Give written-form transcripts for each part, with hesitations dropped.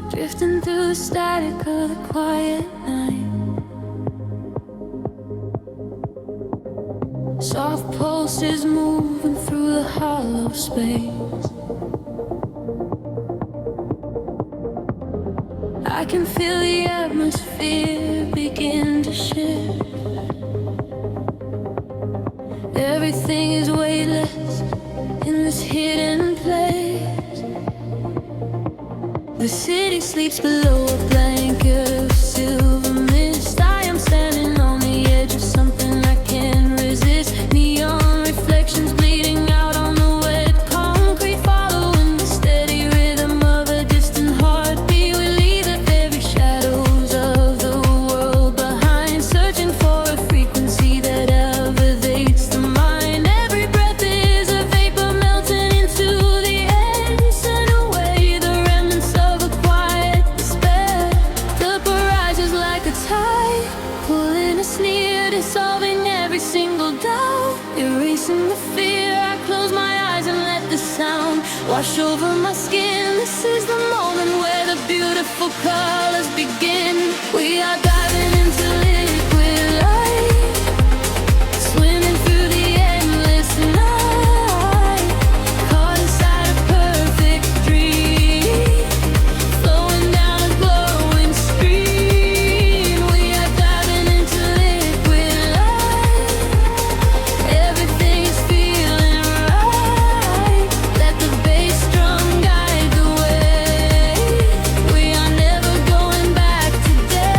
drifting through the static of the quiet night. Soft pulses moving through the hollow space. I can feel the atmosphere begin to shift. Everything is weightless in this hidden place. The city sleeps below a blanket of silver mist. I am standing on the edge of something I can't resist. Neon reflections bleeding out on the wet concrete, following the steady rhythm of a distant heartbeat. We leave the very shadows of the world behind, searching for a frequency that elevates the mind. Every breath is a vapor melting into the air, send away the remnants of a quiet despair. The barrage is like a tide, pulling us near, dissolving every single doubt, erasing the fear. I close my eyes and let the sound wash over my skin. This is the moment where the beautiful colors begin. We are diving into liquid light, swimming through the endless night, caught inside a perfect dream, flowing down a glowing stream. We are diving into liquid light, everything is feeling right. Let the bass drum guide the way. We are never going back today.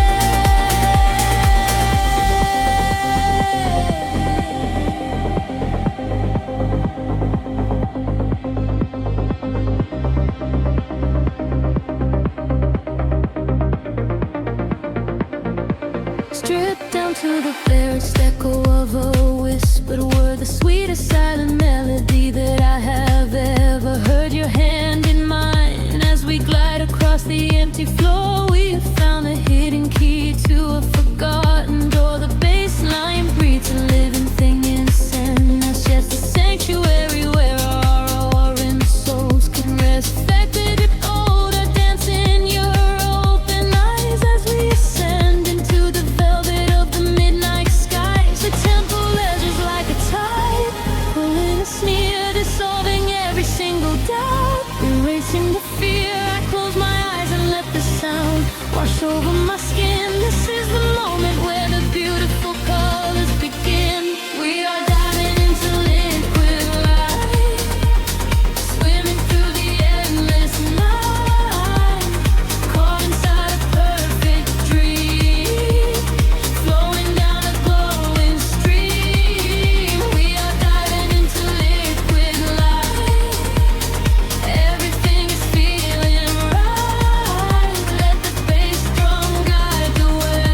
Stripped down to the barest echo of a whispered word, the sweetest silent melody that I have ever heard. Your hand in mine as we glide across the empty floor. We have found a hidden key to a forgotten door. The bass line breathes a living thing inside us. Yes, a sanctuary where our roaring souls can rest. Affected older, dance in your open eyes as we ascend into the velvet of the midnight skies. The temple ledges like a tide, pulling us near, dissolving every single doubt, erasing the fear. I close my eyes and let the sound wash over my skin. This is the moment where the beautiful colors begin. We are diving into liquid light, swimming through the endless night, caught inside a perfect dream, flowing down a glowing stream. We are diving into liquid light, everything is feeling right. Let the bass drum guide the way.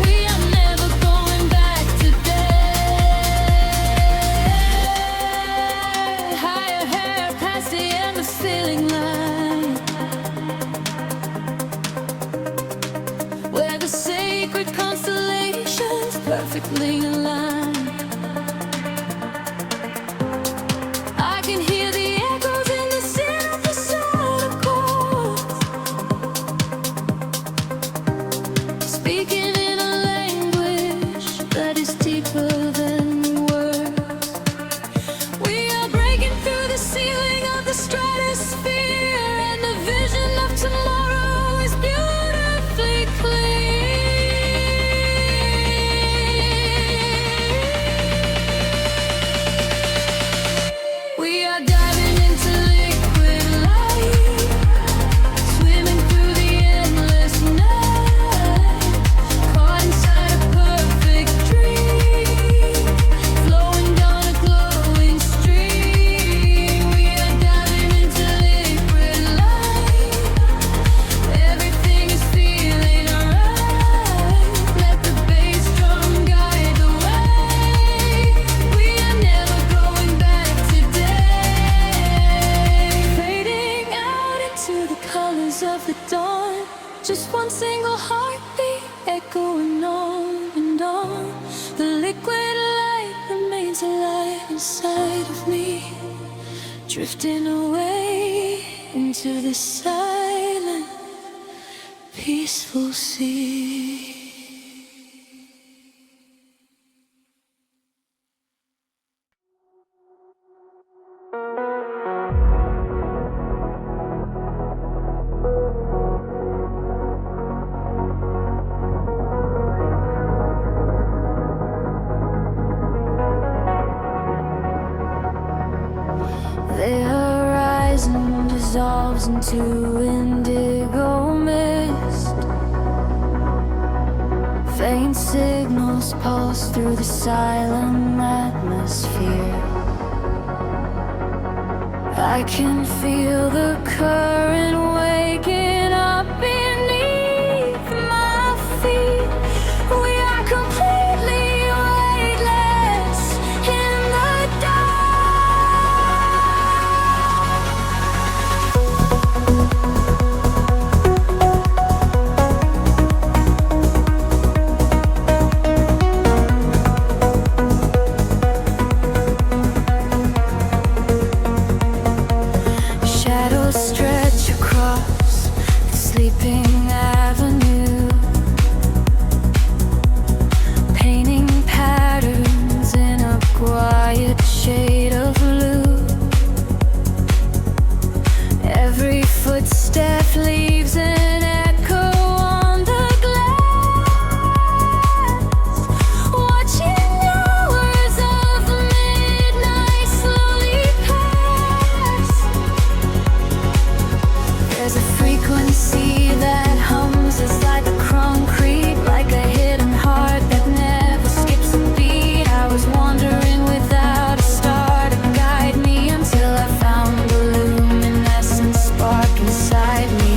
We are never going back today. Higher hair past the end of ceiling line, where the sacred constellations perfectly align. I can hear the echoes in the sin of the sound chords, speaking in a language that is deeper than words. We are breaking through the ceiling of the stratosphere, and the vision of tomorrow is beautifully clear. We are diving into liquid light, swimming through the endless night, caught inside a perfect dream, flowing down a glowing stream. We are diving into liquid light, everything is feeling right. Let the bass drum guide the way. We are never going back today. Fading out into the colors of the dawn, just one single heartbeat echoing on and on. The liquid light remains alive inside of me, drifting away into the silent, peaceful sea. The horizon dissolves into indigo mist. Faint signals pulse through the silent atmosphere. I can feel the current waking up beneath my feet. We are completely weightless in the dark. Shadows stretch across the sleeping avenue, painting patterns in a quiet shade of blue. Every footstep leaves an echo on the glass, watching hours of midnight slowly pass. There's a frequency that hums inside the concrete, like a hidden heart that never skips a beat. I was wandering without a star to guide me until I found the luminescent spark inside me.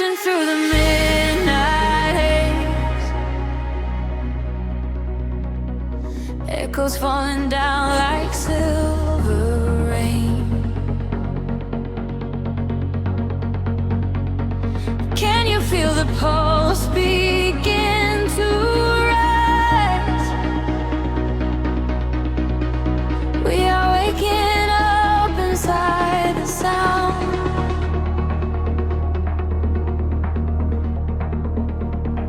drifting through the midnight haze, echoes falling down like silver rain. Can you feel the pulse begin to rise? We are waking up inside the sound.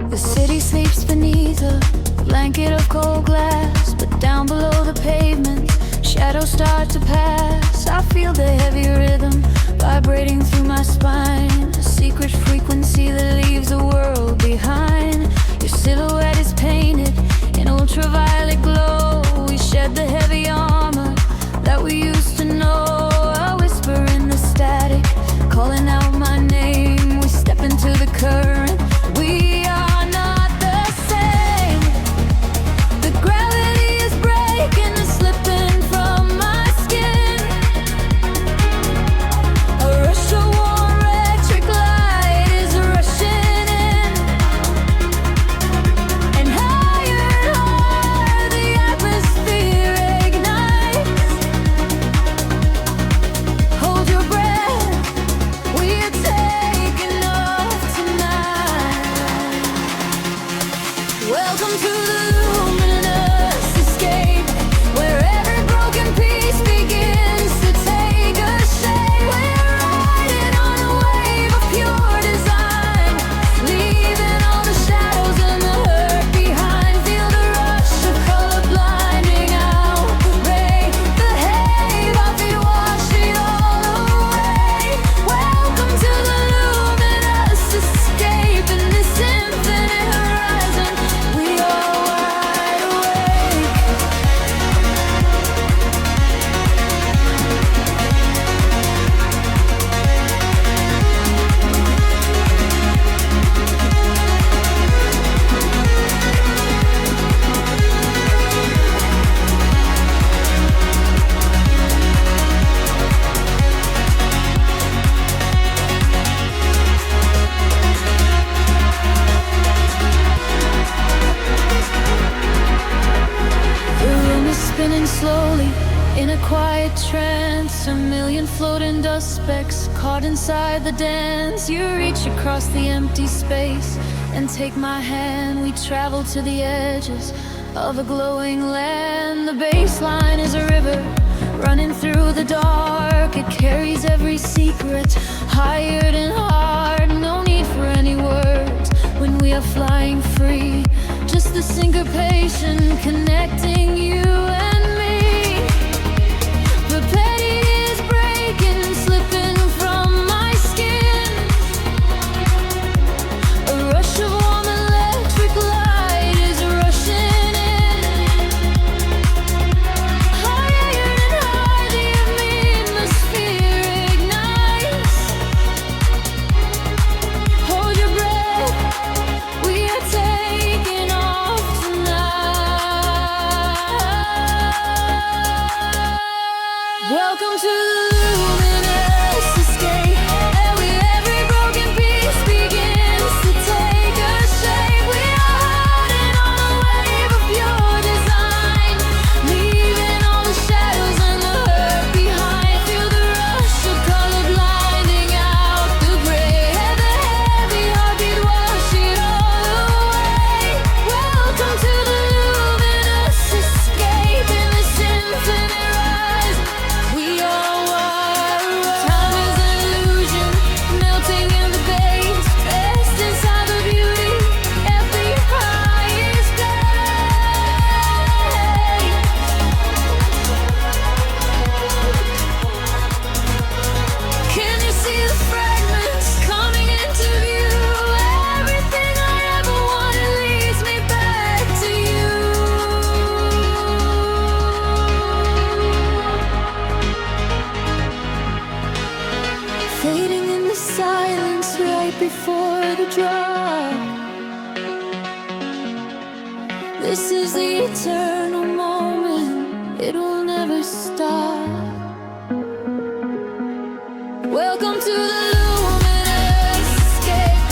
The city sleeps beneath a blanket of cold glass, but down below the pavement, shadows start to pass. I feel the heavy rhythm vibrating through my spine, a secret frequency that leaves the world behind. Your silhouette is painted in ultraviolet glow. We shed the heavy armor that we used to know. A whisper in the static, calling out my name. We step into the current. We are not the same. The gravity is breaking and slipping from my skin. A rush of warm electric light is rushing in, and higher the atmosphere ignites. Hold your breath, we are taking off tonight. Welcome to the luminous escape, where every broken piece begins to take a shape. We're riding on a wave of pure design, leaving all the shadows and the hurt behind. Feel the rush of color blinding out the rain. The haze, our feet wash it all away. Welcome to the luminous escape, in this infinite horizon we are wide awake. The room is spinning slowly in a quiet trance. A million floating dust specks caught inside the dance. You reach across the empty space and take my hand. We travel to the edges of a glowing land. The baseline is a river running through the dark. It carries every secret, hired and hard. No need for any words when we are flying free. Just the syncopation connecting you and me. The petty is breaking, slipping from my skin. A rush of warm electric light is rushing in. Higher and higher the atmosphere ignites. Hold your breath, we are taking off tonight. Welcome to the luminous escape, and every broken piece begins to take a shape. We are riding on a wave of pure design, leaving all the shadows and the hurt behind. Feel the rush of color blinding out the gray, and the heavy heartbeat wash it all away. Welcome to the luminous escape, in this infinite rise we are wide awake. Time is an illusion, melting in the base, rest inside the beauty at the highest place. Can you see the fragments coming into view? Everything I ever wanted leads me back to you. Fading in the silence right before the drop. This is the eternal moment, it will never stop. Welcome to the luminous escape.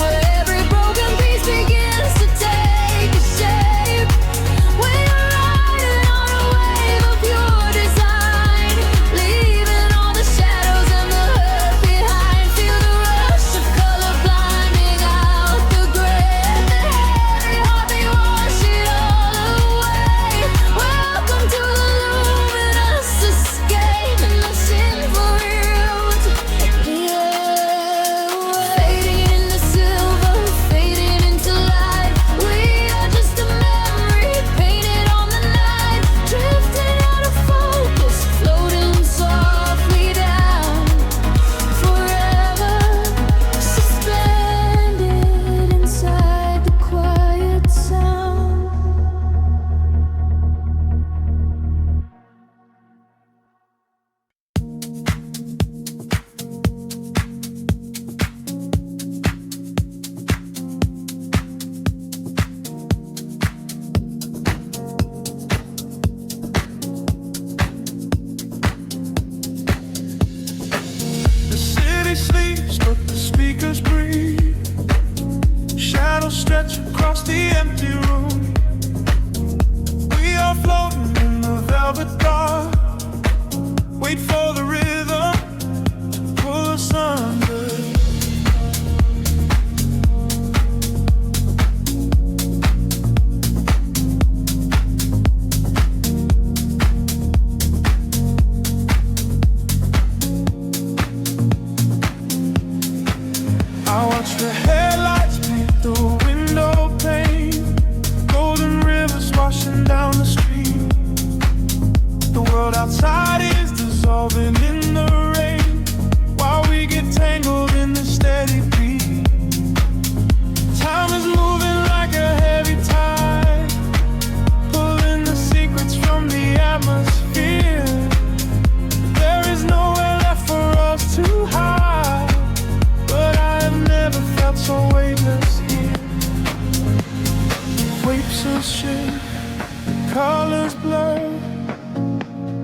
colors blur.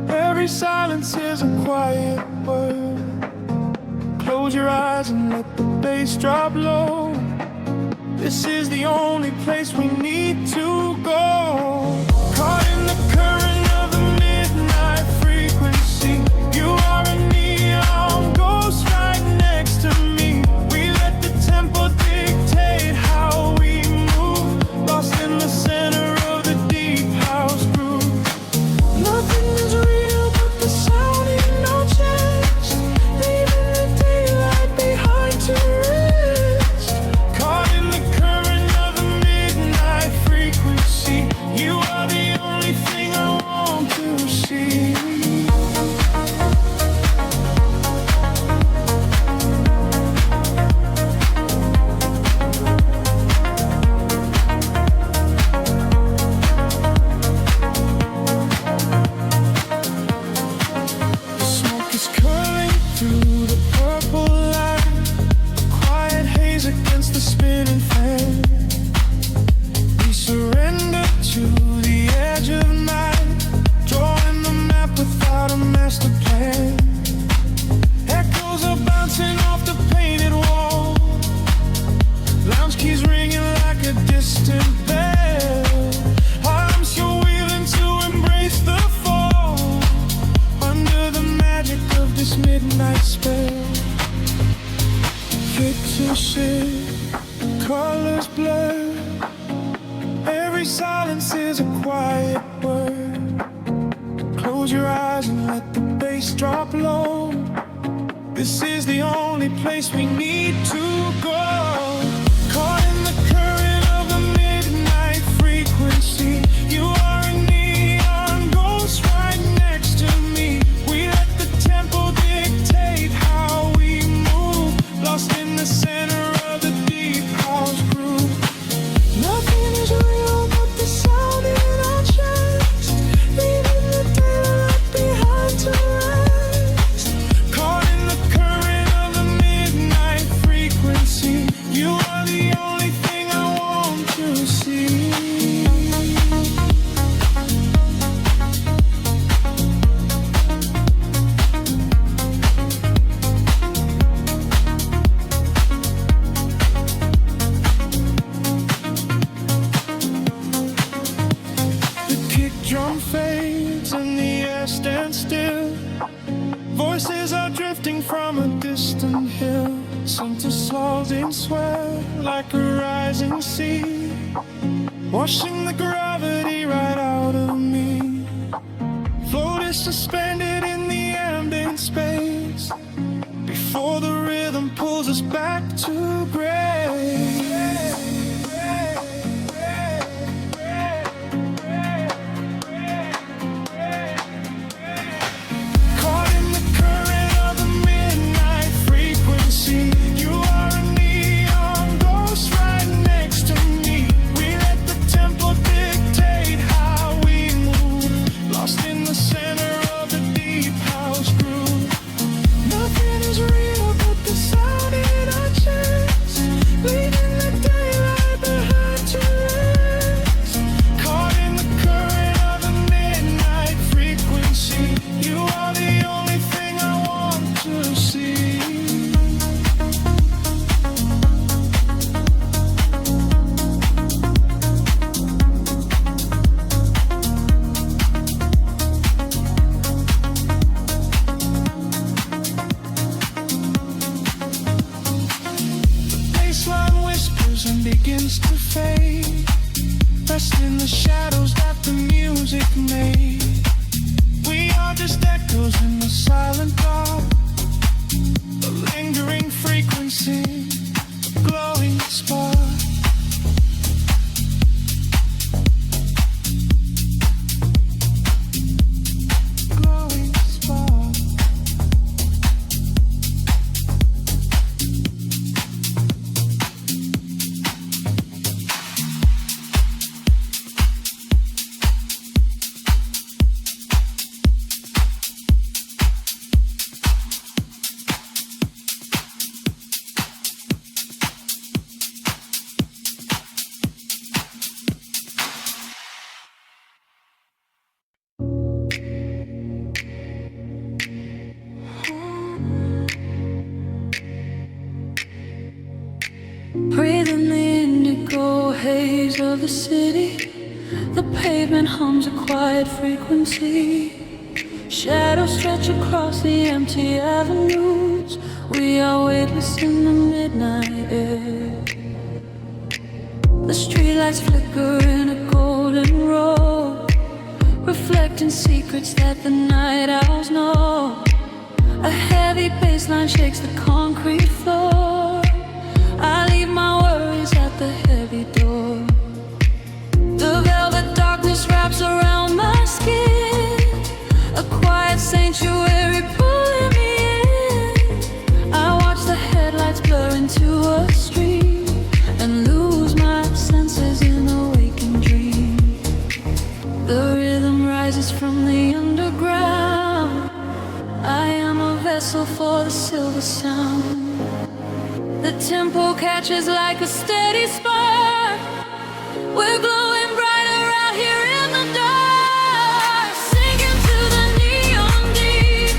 Every silence is a quiet word. Close your eyes and let the bass drop low. This is the only place we need to go. Caught in the current of the midnight frequency. You are a neon ghost right next to me. We let the tempo dictate how we move. Lost in the center of the deep house groove. Nothing is real but the sound in our chest. Leaving the daylight behind to rest. Caught in the current of the midnight frequency. You are the only thing I want to see. The smoke is curling through the purple light. Quiet haze against the spinning fan. We surrender to the edge of night, drawing the map without a master plan. Echoes are bouncing off the painted wall. Lounge keys ringing like a distant bell. Arms you're wheeling to embrace the fall. Under the magic of this midnight spell. Picture shift, colors blur. Every silence is a quiet word. Close your eyes and let the bass drop low. This is the only place we need to go. Caught in the current of the midnight frequency. You are a neon ghost right next to me. We let the tempo dictate how we move. Lost in the center of the deep house groove. Nothing is real but the sound in our chest. Leaving the daylight behind to rest. Caught in the current of the midnight frequency. You are the only thing I want to see. The kick drum fades and the air stands still. Voices are drifting from a distant hill. Some to in swell like a rising sea, washing the gravity right out of me. Floated suspended in the ambient space before the rhythm pulls us back to gray. Begins to fade, rest in the shadows that the music made. We are just echoes in the silent dark, a lingering frequency, a glowing spark. haze of the city. The pavement hums a quiet frequency. Shadows stretch across the empty avenues. We are weightless in the midnight air. The streetlights flicker in a golden row, reflecting secrets that the night owls know. A heavy bassline shakes the concrete floor. I leave my worries at the heavy door. The velvet darkness wraps around my skin, a quiet sanctuary pulling me in. I watch the headlights blur into a stream and lose my senses in a waking dream. The rhythm rises from the underground. I am a vessel for the silver sound. The tempo catches like a steady spark. We're glowing brighter out here in the dark, sinking to the neon deep,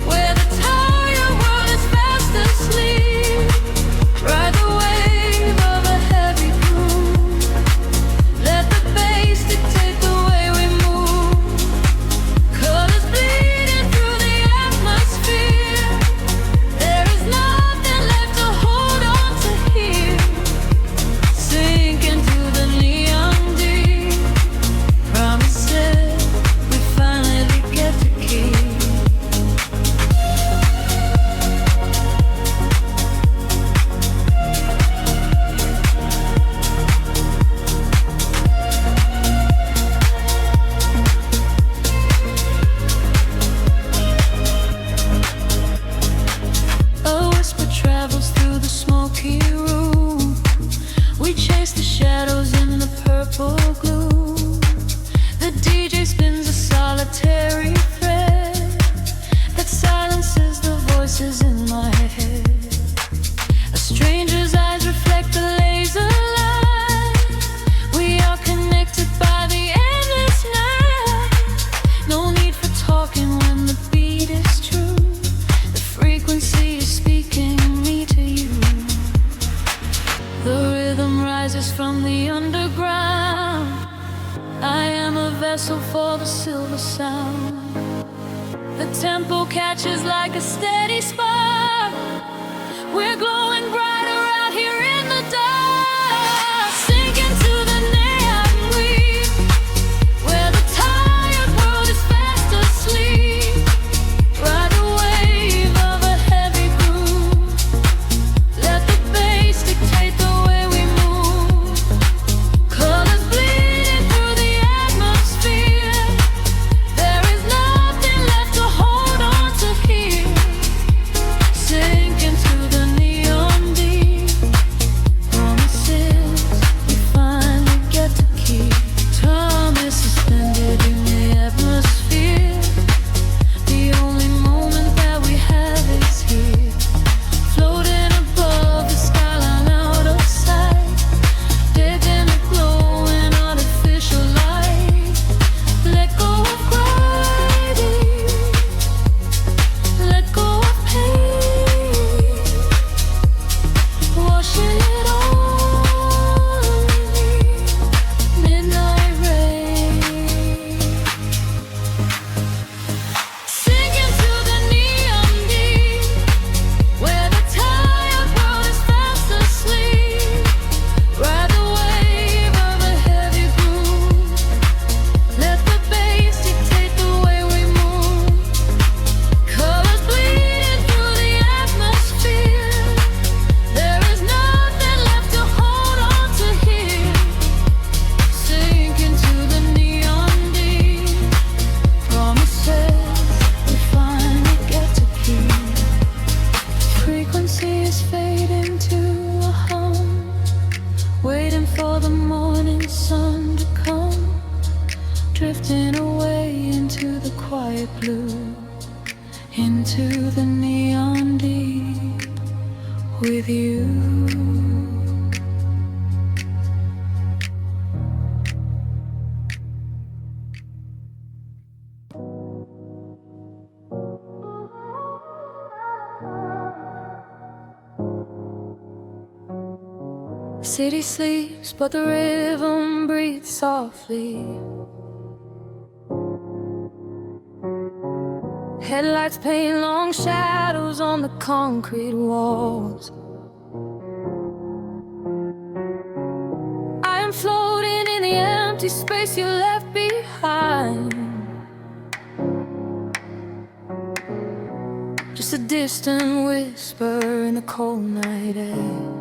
where the tired world is fast asleep. Ride the wave of a heavy groove. Let the bass dictate the way we move. Colors bleeding through the atmosphere. There is nothing left to hold on to here. Sinking to the neon deep. Promises we finally get to keep. A whisper travels through the smoky room. We chase the shadows in the purple gloom. The DJ spins a solitary thread that silences the voices in my head. A stranger's eyes reflect the laser light. We are connected by the endless night. No need for talking when the beat is true. The frequency is speaking me to you. The rhythm rises from the underground. I am a vessel for the silver sound. The tempo catches like a steady spark. We're glowing brighter out here in the dark, sinking to the neon green, where the tired world is fast asleep. Ride the wave of a heavy groove. Let the bass dictate the way we move. Colors bleeding through the atmosphere. There is nothing left to hold on to here. Sinking to the neon deep. Promises we finally get to keep. Time is suspended in the atmosphere. The only moment that we have is here. Floating above the skyline out of sight. Dead in a glowing artificial light. Let go of gravity. Let go of pain. Washing it all away. Midnight rain. Sinking to the neon deep, where the tired world is fast asleep. Ride the wave of a heavy groove. Let the bass dictate the way we move. Colors bleeding through the atmosphere. There is nothing left to hold on to here. Sinking to the neon deep. Promises we finally get to keep. Frequency is fading to a hum, waiting for the morning sun to come, drifting away into the quiet blue, into the neon deep with you. city sleeps, but the rhythm breathes softly. Headlights paint long shadows on the concrete walls. I am floating in the empty space you left behind. Just a distant whisper in the cold night air.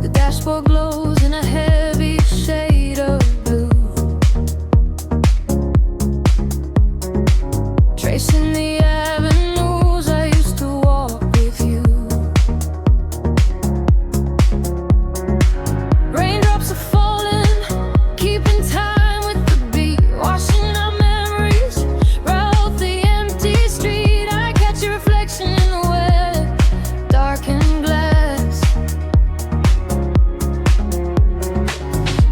The dashboard glows in a heavy shade of blue, tracing the avenues I used to walk with you. Raindrops are falling, keeping time with the beat, washing our memories right off the empty street. I catch your reflection in the wet, darkened glass,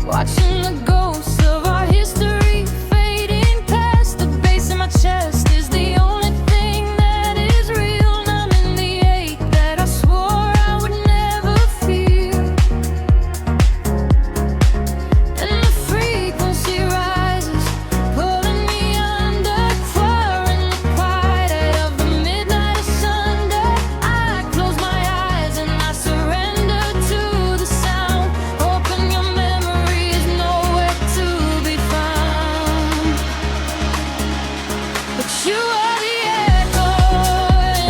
watching the ghosts of our history fading past. The bass in my chest is the only thing that is real, numbing the ache that I swore I would never feel. And the frequency rises, pulling me under, fire in the quiet of the midnight asunder. I close my eyes and I surrender to the sound, hoping your memory is nowhere to be found. But you are the echo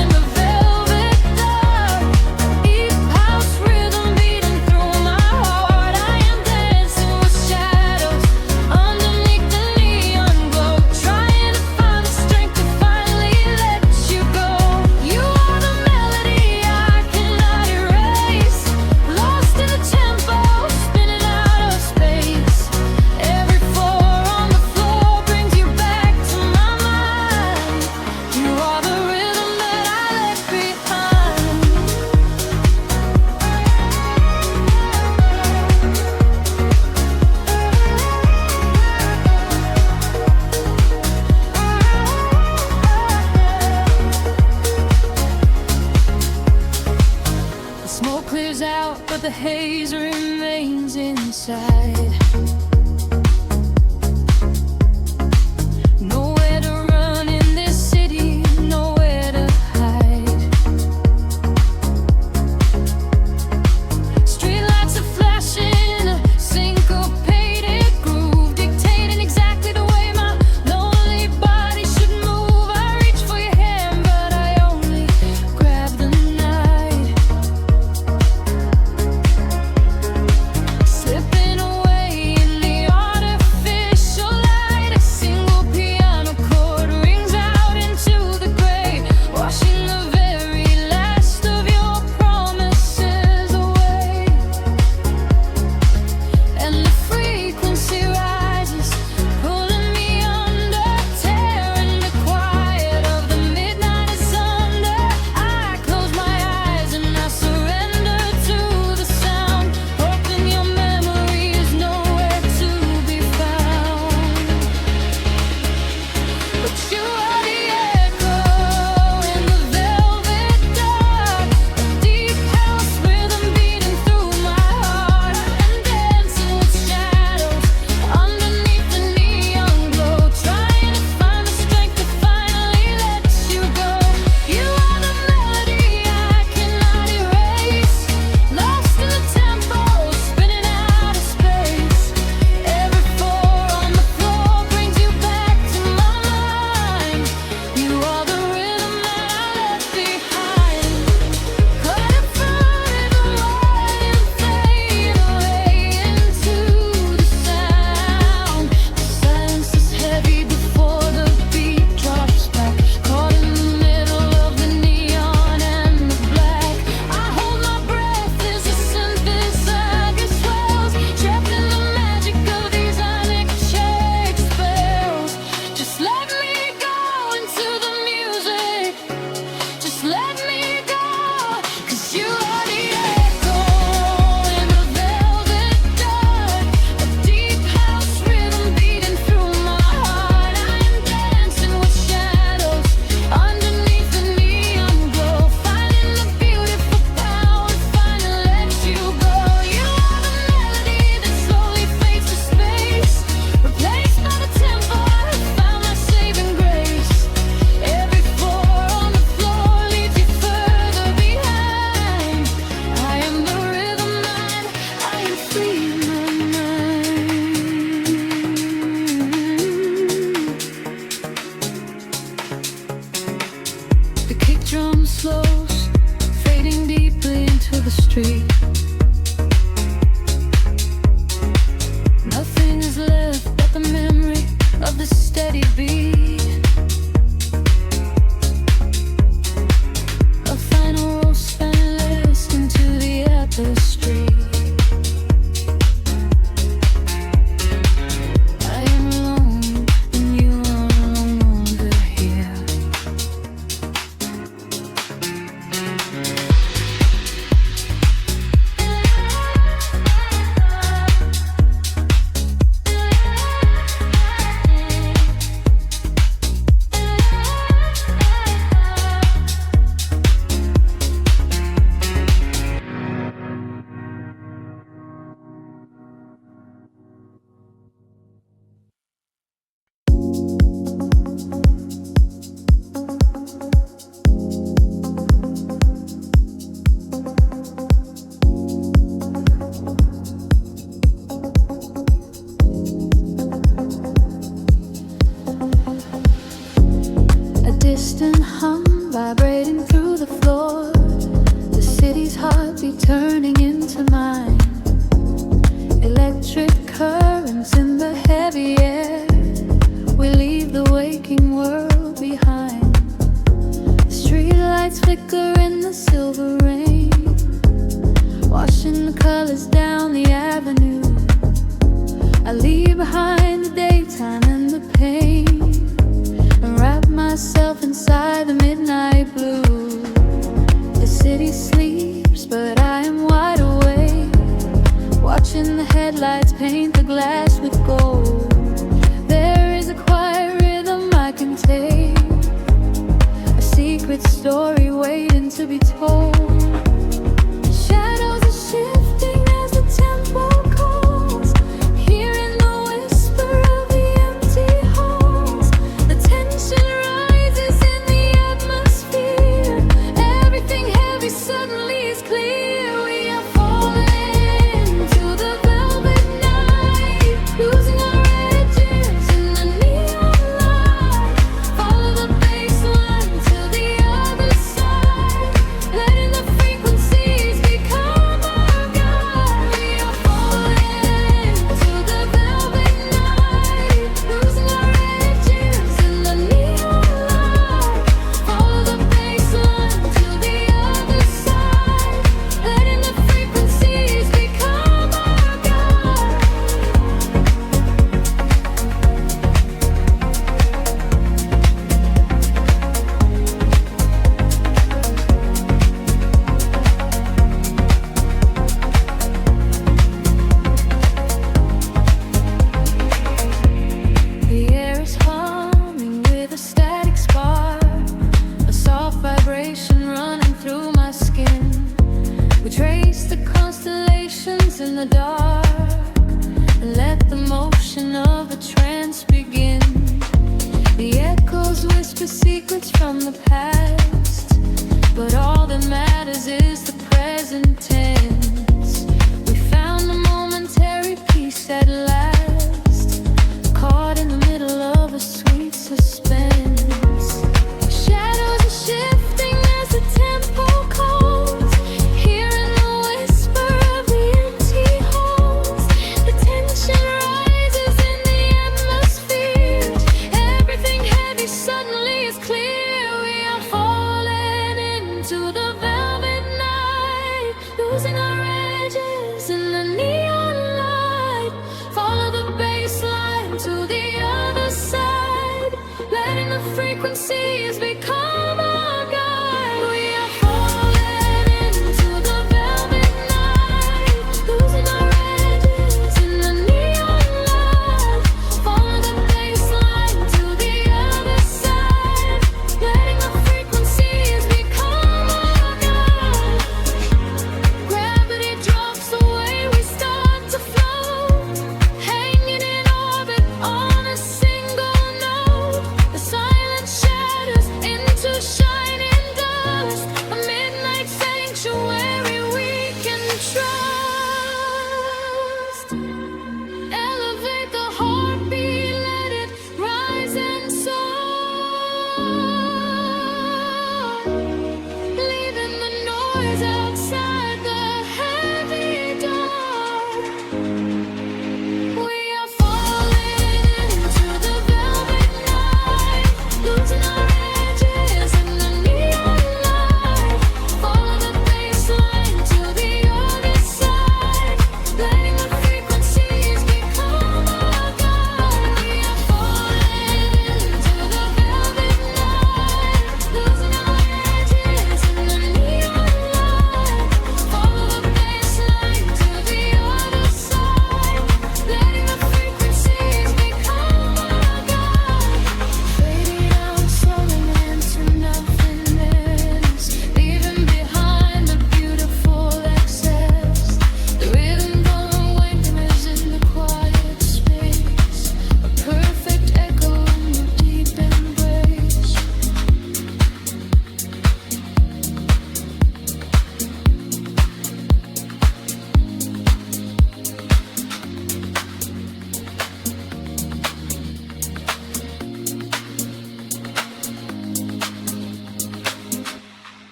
in the velvet dark, East house rhythm beating through my heart. I am dancing with shadows underneath the neon glow, trying to find the strength to finally let you go. You are the melody I cannot erase, lost in the tempo, spinning out of space. Every four on the floor brings you back to my mind. You are the rhythm that I left behind. The smoke clears out, but the haze remains inside. Nowhere to run in this city, nowhere to hide. Streetlights are flashing, a syncopated groove, dictating exactly the way my lonely body should move. I reach for your hand, but I only grab the night, slipping away in electric currents in the heavy air. We leave the waking world behind. Streetlights flicker in the silver rain, washing the colors down the avenue. I leave behind the daytime and the pain, and wrap myself inside the midnight blue. The city sleeps, but I am wide awake, watching the headlights paint the glass with gold. There is a quiet rhythm I can take, a secret story waiting to be told. Shadows are shifting as the tempo calls, hearing the whisper of the empty halls. The tension rises in the atmosphere, everything heavy suddenly is clear. We are falling to the velvet night, losing our edges in the neon light. Follow the bass line to the other side, letting the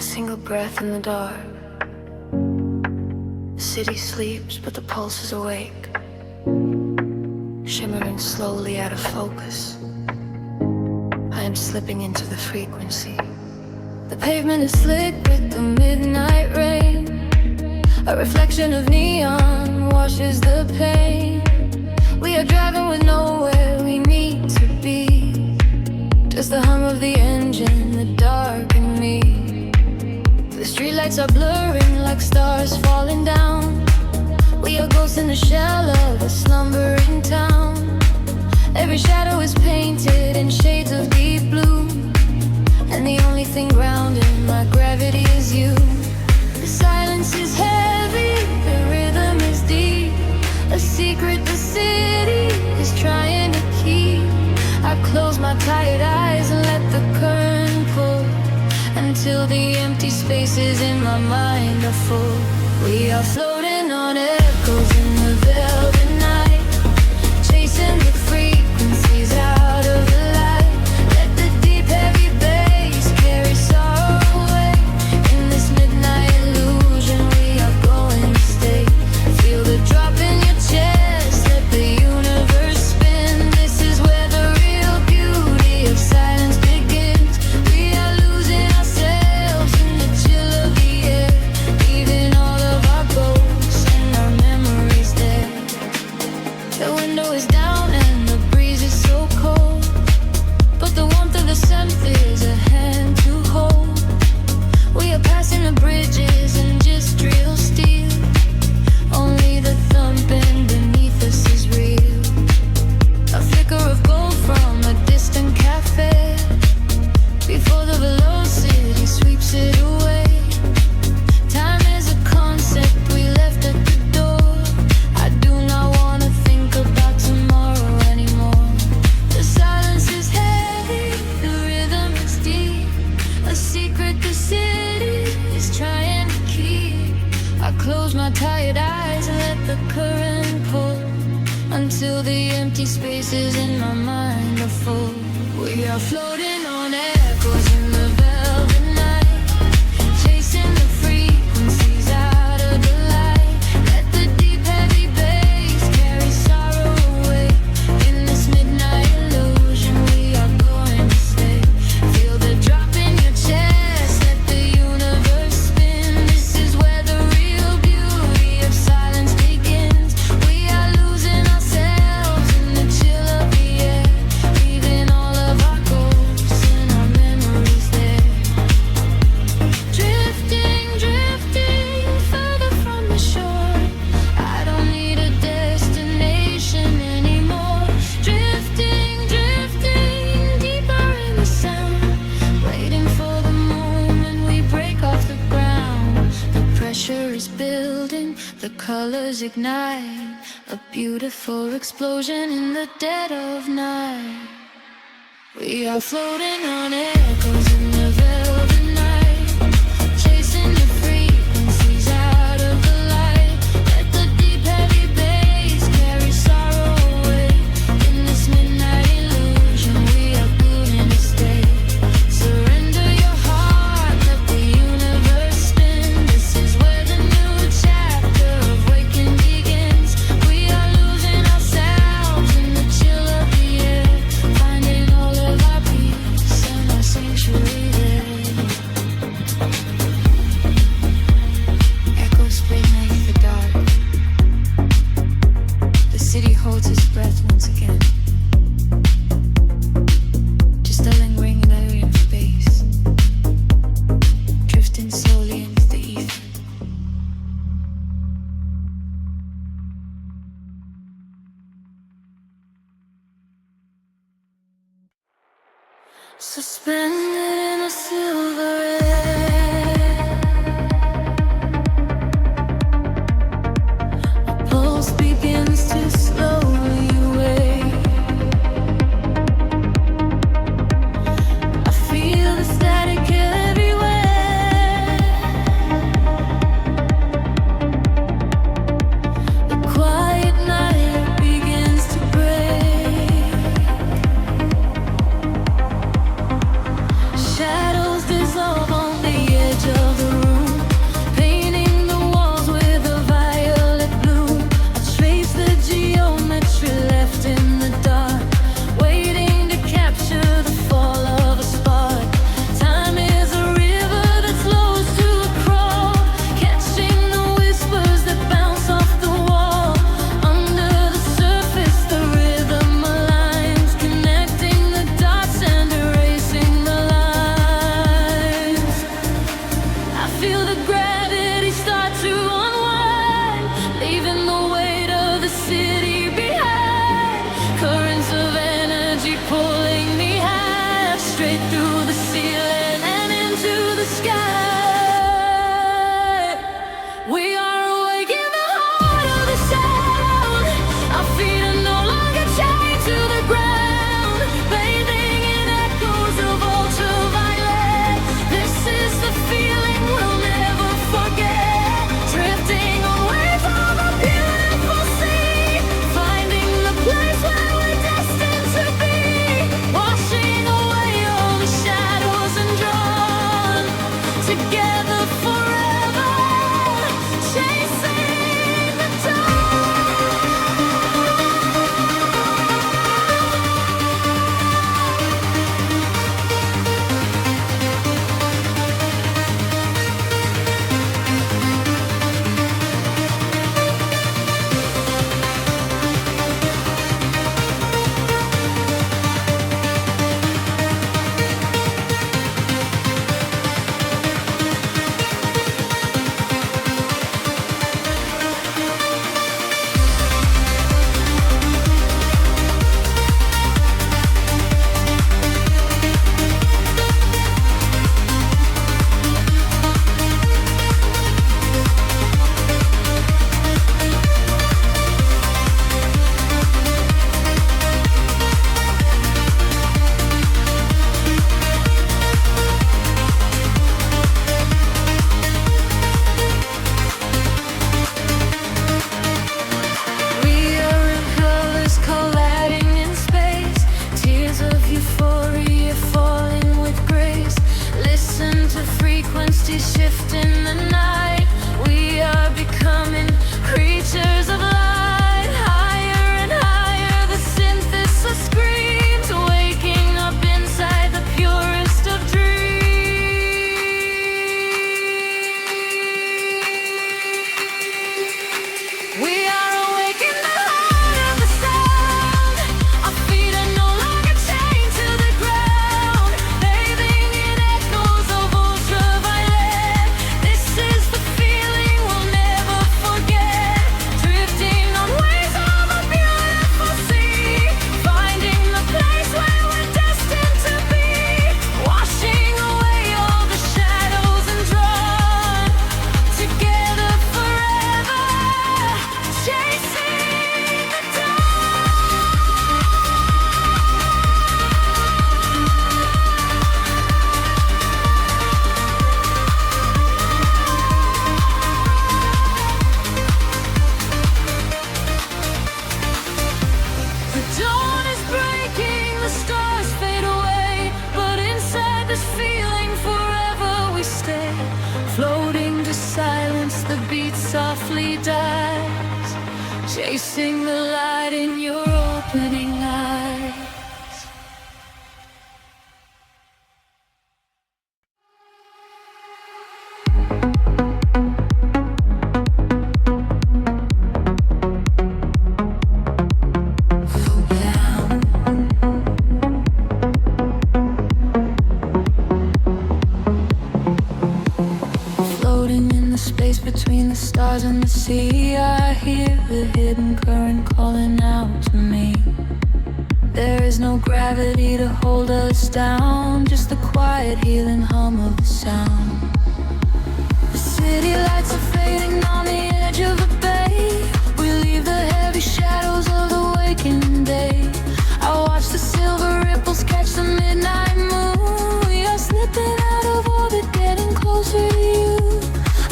a single breath in the dark. The city sleeps, but the pulse is awake, shimmering slowly out of focus. I am slipping into the frequency. The pavement is slick with the midnight rain. A reflection of neon washes the pain. We are driving with nowhere we need to be. Just the hum of the engine, the dark and me. The streetlights are blurring like stars falling down. We are ghosts in the shell of a slumbering town. Every shadow is painted in shades of deep blue, and the only thing grounding my gravity is you. The silence is heavy, the rhythm is deep, a secret the city is trying to keep. I close my tired eyes and let the current pull, until the empty spaces in my mind are full. We are floating on echoes in the velvet night, chasing the frequencies out of the light. Let the deep heavy bass carry sorrow away. In this midnight illusion we are going to stay. Feel the drop in your chest, let the universe spin. This is where the real beauty of silence begins. We are losing ourselves in the chill of the air, leaving all of our ghosts and our memories there. The window is down and the breeze is so cold, but the warmth of the scent is a hand to hold. We are passing the bridges and just real steel. Only the thumping beneath us is real. A flicker of gold from a distant cafe, before the velocity sweeps it away. Time is a concept we left at the door. I do not want to think about tomorrow anymore. The silence is heavy, the rhythm is deep, a secret the city is trying to keep. I close my tired eyes and let the current pull, until the empty spaces in my mind are full. We are floating on echoes in the velvet night, chasing the frequencies out of the light. Let the deep heavy bass carry sorrow away. In this midnight illusion we are going to stay. Feel the drop in your chest, let the universe spin. This is where the real beauty of silence begins. We are losing ourselves in the chill of the air, leaving all of our ghosts and our memories there. Drifting, drifting further from the shore. I don't need a destination anymore. Drifting, drifting deeper in the sound, waiting for the moment we break off the ground. The pressure is building, the colors ignite, a beautiful explosion in the dead of night. We are floating on echoes in the velvet night, chasing the frequencies out of the light. Let the deep heavy bass carry sorrow away. In this midnight illusion we are going to stay. Surrender your heart, let the universe spin. This is where the new chapter of waking begins. We are losing ourselves in the chill of the air, finding all of our peace and our sanctuary. frequencies shift in the night. We are becoming creatures of light. Higher and higher, the synthesis screams, waking up inside the purest of dreams. We are awake in the heart of the sound. Our feet are no longer chained to the ground, bathing in echoes of ultraviolet. This is the feeling we'll never forget. Drifting on waves of a beautiful sea, finding the place where we're destined to be. Washing away all the shadows and drawn together forever, chasing the dawn. The dawn is breaking, the stars fade away, but inside this feeling forever we stay. Floating to silence, the beat softly dies, chasing the light in your opening eyes. Floating in the space between the stars and the sea, I hear the hidden current calling out to me. There is no gravity to hold us down, just the quiet healing hum of the sound. The city lights are fading on the edge of the bay. We leave the heavy shadows of the waking day. I watch the silver ripples catch the midnight moon. We are slipping out of orbit, getting closer to you.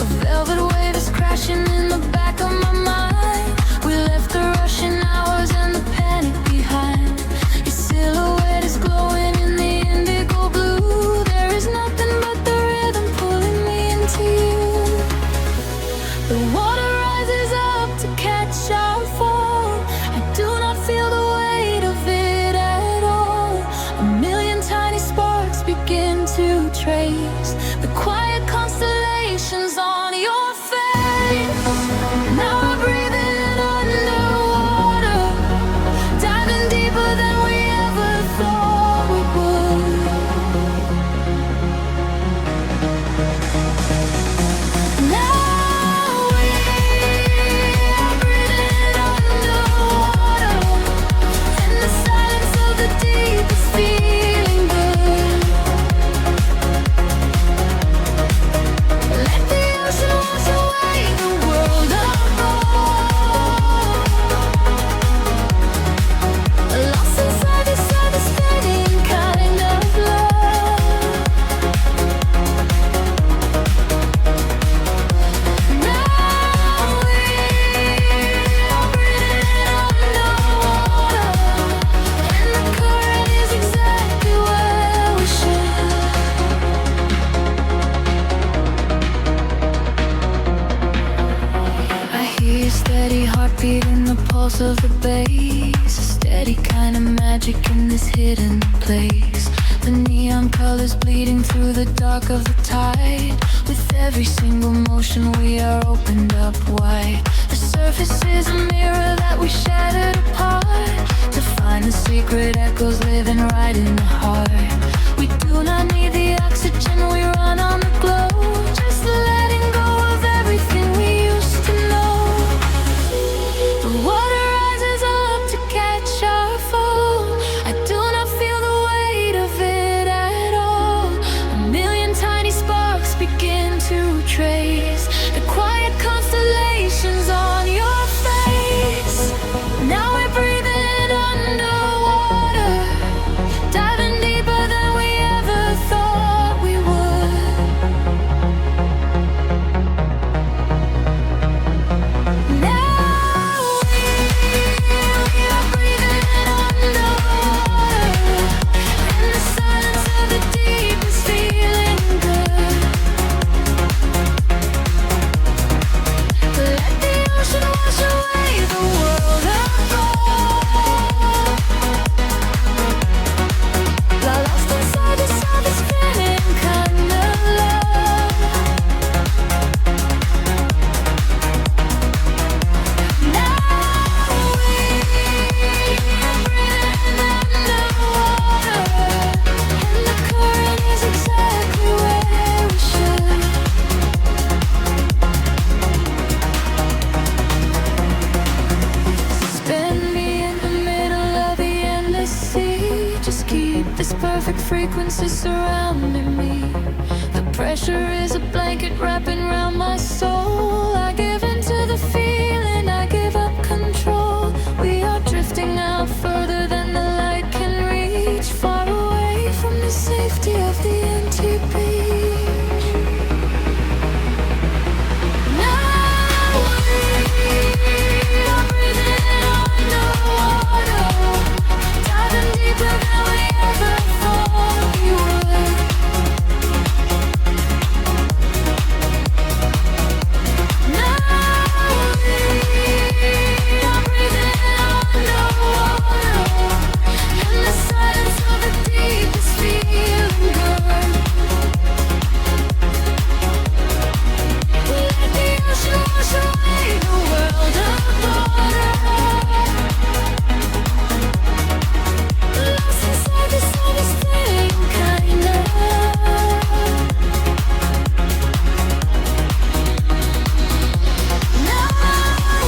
A velvet wave is crashing in the back of my mind. We left the rushing hours and the panic behind. Your silhouette is glowing in the indigo blue. There is nothing but the rhythm pulling me into you. The water rises up to catch our fall. I do not feel the weight of it at all. A million tiny sparks begin to trace the quiet constellations on your face. Now we're breathing underwater, diving deeper than we ever thought we would. Now we are breathing underwater, in the silence of the deep is feeling good. Let the ocean wash away the world apart. Lost inside this devastating kind of love. Now we are breathing underwater, and the current is exactly where we should. I hear your steady heartbeat in the pulse of the bass, a steady kind of magic in this hidden place. The neon colors bleeding through the dark of the tide. With every single motion we are opened up wide. The surface is a mirror that we shattered apart, to find the secret echoes living right in the heart. We do not need the oxygen, we run on the glow, just letting go of everything we used to know. The water rises up to catch our fall. I do not feel the weight of it at all. A million tiny sparks begin to trace the quiet constellations on your face. Now we're breathing underwater, diving deeper than we ever thought we would. Now we are breathing underwater, and the silence of the deep is feeling good. perfect frequency surrounding me. The pressure is a blanket wrapping around my soul. I give into the feeling, I give up control. We are drifting out further than the light can reach, far away from the safety of the empty beach. Now we are breathing underwater, diving deeper than we ever thought we would. Now we are breathing underwater, in the silence of the deepest feeling good. We let the ocean wash away the world apart. Lost inside this understanding kind of. Now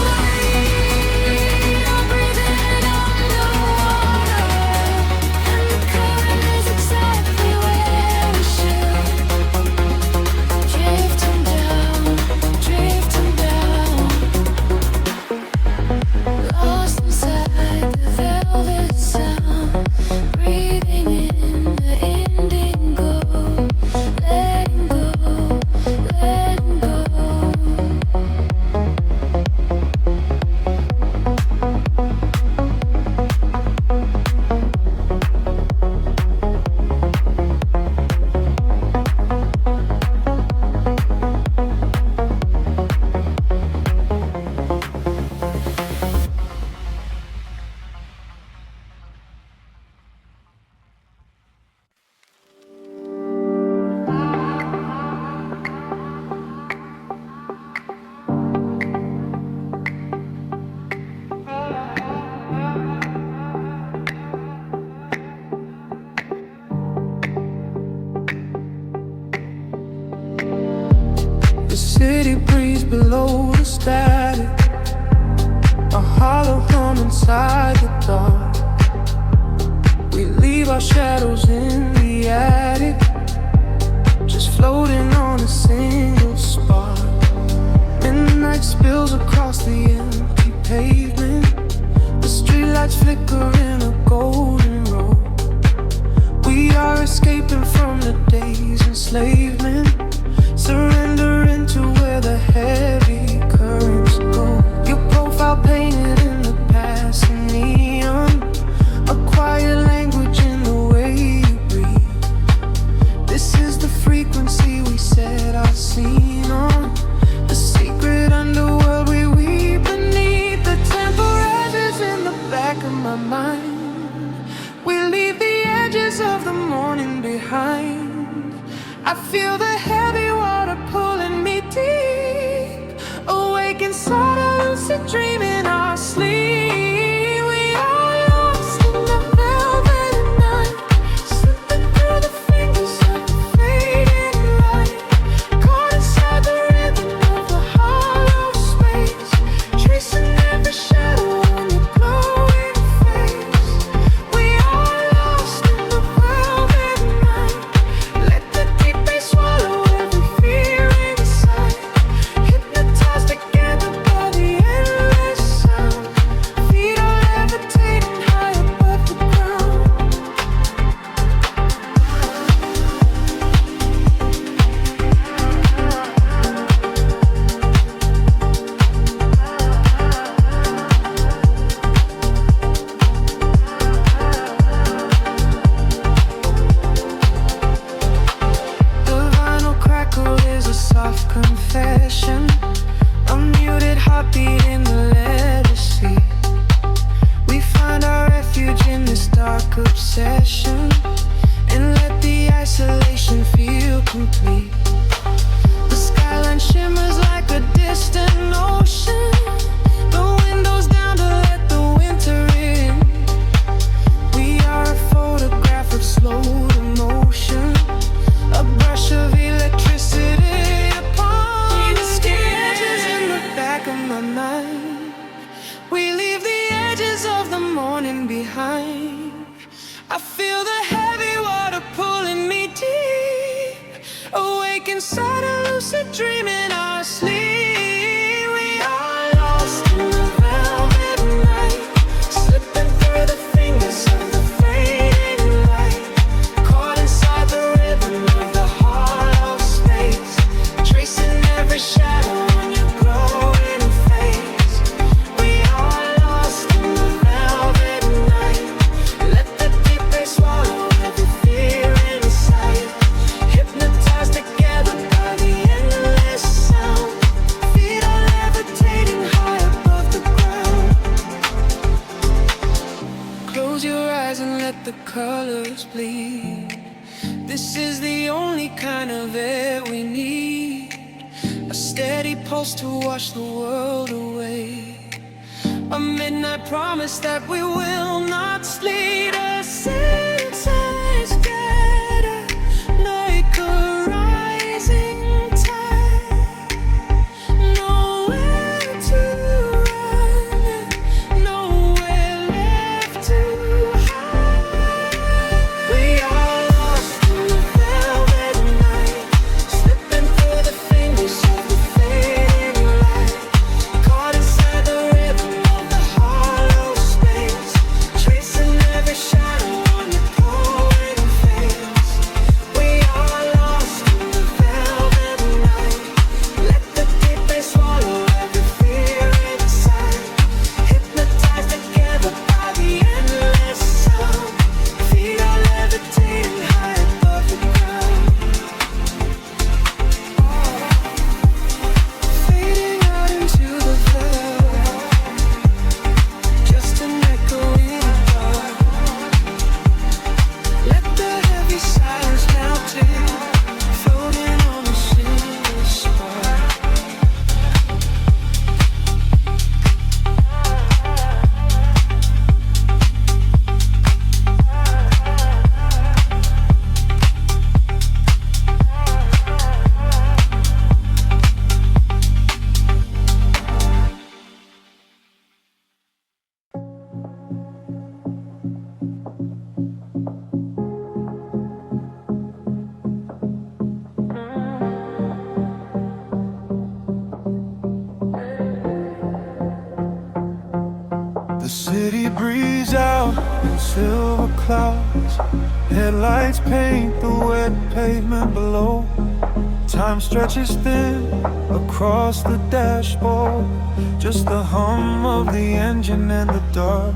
we are breathing underwater, and the current is exactly where we should. Drifting down, lost inside the velvet sound, breathing in the indigo, letting go, letting go. The city breeze below the static, a hollow hum inside the dark. We leave our shadows in the attic, just floating on a single spark. Midnight spills across the empty pavement, the streetlights flicker in a golden row. We are escaping from the day's enslavement, surrendering to where the heavy currents go. Your profile painted in the passing neon, a quiet language in the way you breathe. This is the frequency we set our scene on, the secret underworld we weave beneath. The temperatures in the back of my mind, we leave the edges of the morning behind. I feel the heavy water pulling me deep, awake inside a lucid dream in our sleep. We are lost in the velvet night, slipping through the fingers of the fading light, caught inside the rhythm of the hollow space, tracing every shadow on your glowing face. We are lost in the velvet night, let the deep bass swallow every fear inside, hypnotized together by the endless sound. Feet are levitating high above the ground. The vinyl crackle is a soft confession, a muted heartbeat in the leather seat. We find our refuge in this dark obsession, and let the isolation feel complete. The skyline shimmers like a distant ocean, the windows down to let the winter in. We are a photograph of slow motion, a brush of electricity upon the skin. lucid dream in our sleep. We are lost in the velvet night, slipping through the fingers of the fading light, caught inside the rhythm of the hollow space, tracing every shadow on your glowing face. We are lost in the velvet night, let the deep bass swallow every fear in sight, hypnotized together by the endless sound, feet are levitating high above the ground. Close your eyes and let the colors bleed. This is the only kind of air we need, a steady pulse to wash the world away, a midnight promise that we will not sleep. A sunset scatter like a rising tide, nowhere to run, nowhere left to hide. We are lost in the velvet night, slipping through the fingers of the fading light, caught inside the rhythm of the hollow space, tracing every shadow on your glowing face. We are lost in the velvet night, let the deep bass swallow every fear inside, hypnotized together by the endless sound, feet are levitating high above the ground. Fading out into the velvet, just an echo in the dark. Let the heavy silence melt in, floating on a silver spark. The city breathes out in silver clouds, headlights paint the wet pavement below. Time stretches thin across the dashboard, just the hum of the engine and the dark.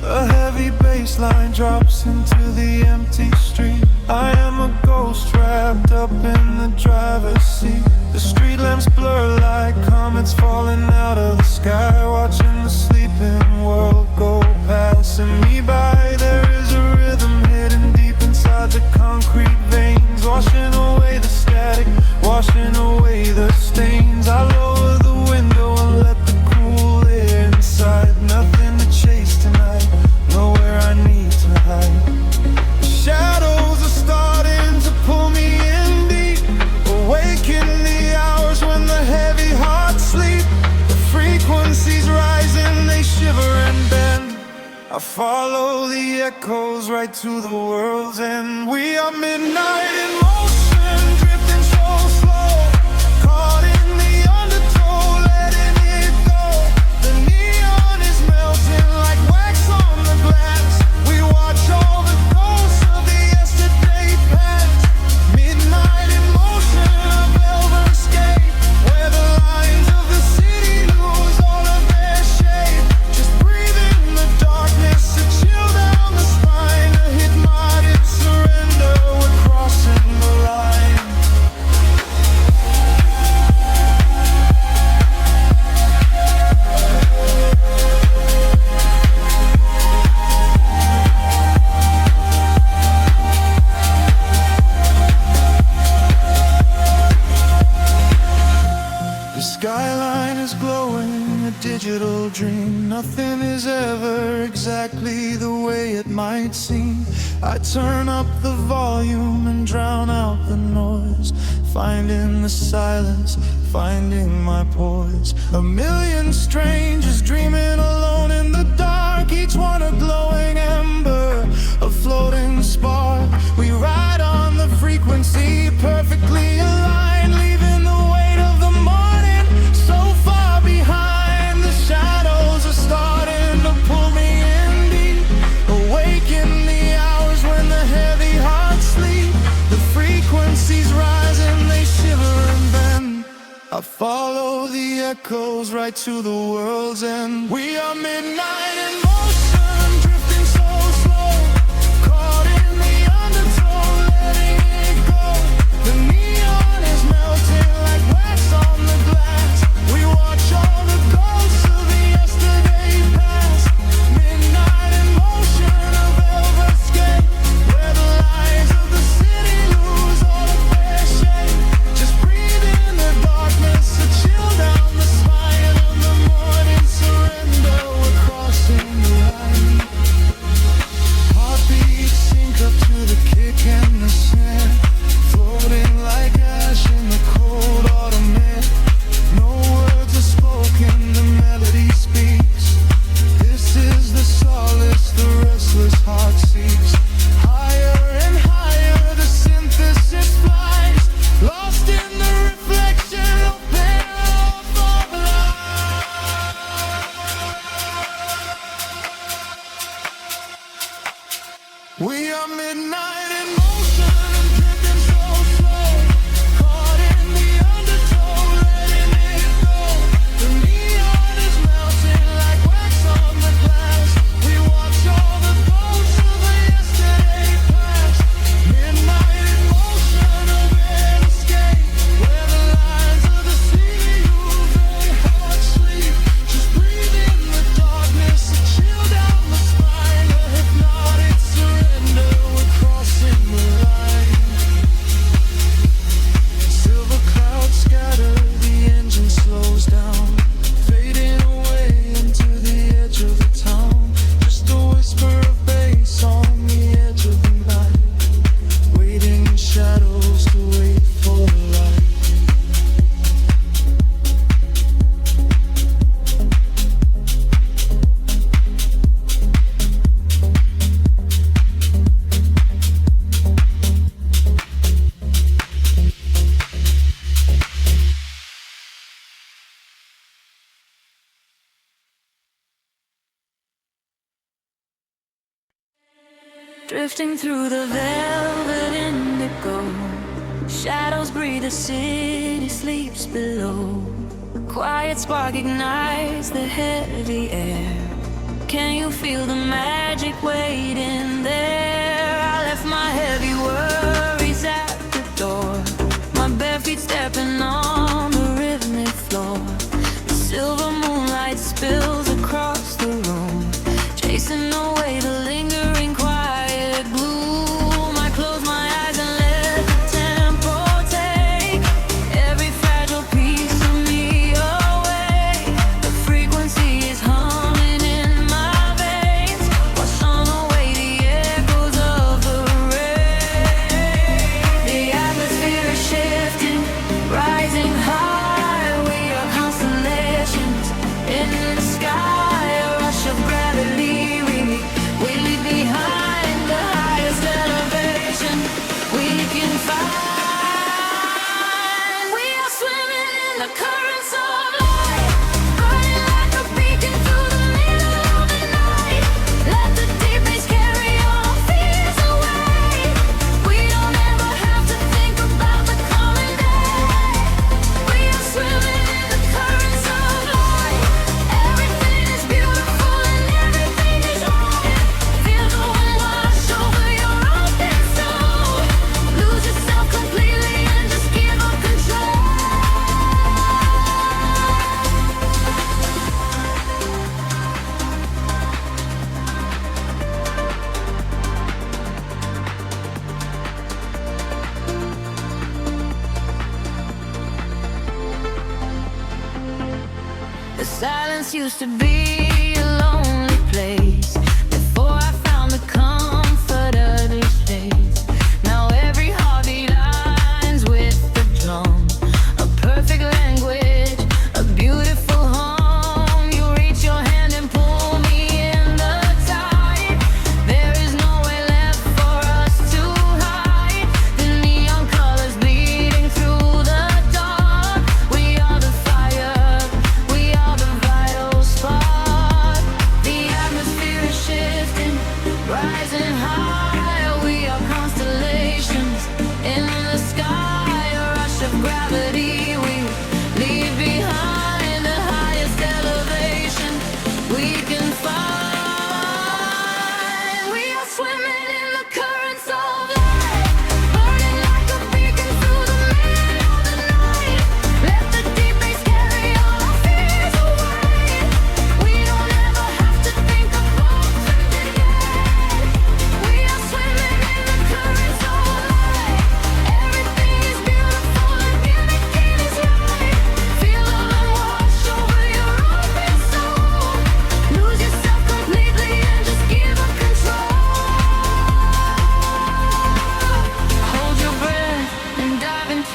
A heavy bass line drops into the empty street. I am a ghost wrapped up in the driver's seat. The street lamps blur like comets falling out of the sky, watching the sleeping world go passing me by. There is a rhythm hidden deep inside the concrete veins, washing away the static, washing away the stains. I lower the window and let the cool air inside. Nothing to chase tonight, nowhere I need to hide. Shadows are starting to pull me in deep, awaken the hours when the heavy hearts sleep. The frequencies rising, they shiver and bend. I follow the echoes right to the world's end. We are midnight in motion, drifting so slow, caught in the undertow, letting it go. The neon is melting like wax on the glass. We watch all the ghosts of the yesterday past. Midnight in motion, a velvet escape, where the lines of the city lose all of their shape. Just breathe in the darkness, a chill down the spine, a hypnotic surrender. We're crossing the line. The skyline is glowing, a digital dream. Nothing is ever exactly the way it might seem. I turn up the volume and drown out the noise, finding the silence, finding my poise. A million strangers dreaming alone in the dark, each one a glowing ember, a floating spark. We ride on the frequency perfectly I follow the echoes right to the world's end. We are midnight in motion, drifting so slow, caught in the undertow, letting it go. The neon is melting like wax on the glass. We watch all the ghosts of the yesterday past. Midnight in motion, a velvet escape, where the lies of the city lose all of their shape. Just breathe in the darkness, a chill down the spine of the morning surrender. We're crossing the line. Heartbeats sync up to the kick and the snare, floating like ash in the cold autumn air. No words are spoken, the melody speaks. This is the solace the restless heart seeks. Higher and higher the synthesis flies, lost in the reflection of path of light. We are midnight in motion, drifting so slow, caught in the undertow, letting it go. The neon is melting like wax on the glass. We watch all the ghosts of the yesterday past. Midnight in motion, a red escape, where the lines of the city lose their heart sleep. Just breathe in the darkness, a chill down the spine, a hypnotic surrender. We're crossing the line. Silver clouds scatter, the engine slows down, fading away into the edge of the town. Just a whisper of bass on the edge of the night, waiting in shadows to wait for the light. Drifting through the velvet indigo, shadows breathe, the city sleeps below. A quiet spark ignites the heavy air. Can you feel the magic waiting there? I left my heavy worries at the door, my bare feet stepping on the rhythmic floor. The silver moonlight spills across the room, chasing away the lingering quiet gloom. I close my eyes and let the tempo take every fragile piece of me away. The frequency is humming in my veins, washing away the echoes of the rain. The atmosphere is shifting, rising high. We are constellations in the sky, a rush of gravity. We leave behind the highest elevation we can find. We are swimming in the currents of light, burning like a beacon through the middle of the night. Let the deep bass carry our fears away. We don't ever have to think about the coming day. We are swimming in the currents of light. Everything is beautiful and everything is right. Feel the wind wash over your open soul. Lose yourself completely and just give up control. The silence used to be a lonely place before I found the comfort of this space. Now every heartbeat aligns with the drum, a perfect language, a beautiful home. You reach your hand and pull me in the tide. There is nowhere left for us to hide. The neon colors bleeding through the dark. We are the fire, we are the vital spark. The atmosphere is shifting, rising high. We are constellations in the sky, a rush of gravity. We leave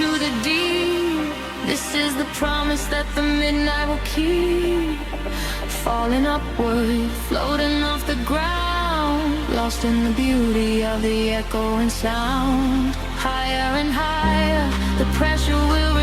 into the deep. This is the promise that the midnight will keep. Falling upward, floating off the ground, lost in the beauty of the echoing sound. Higher and higher, the pressure will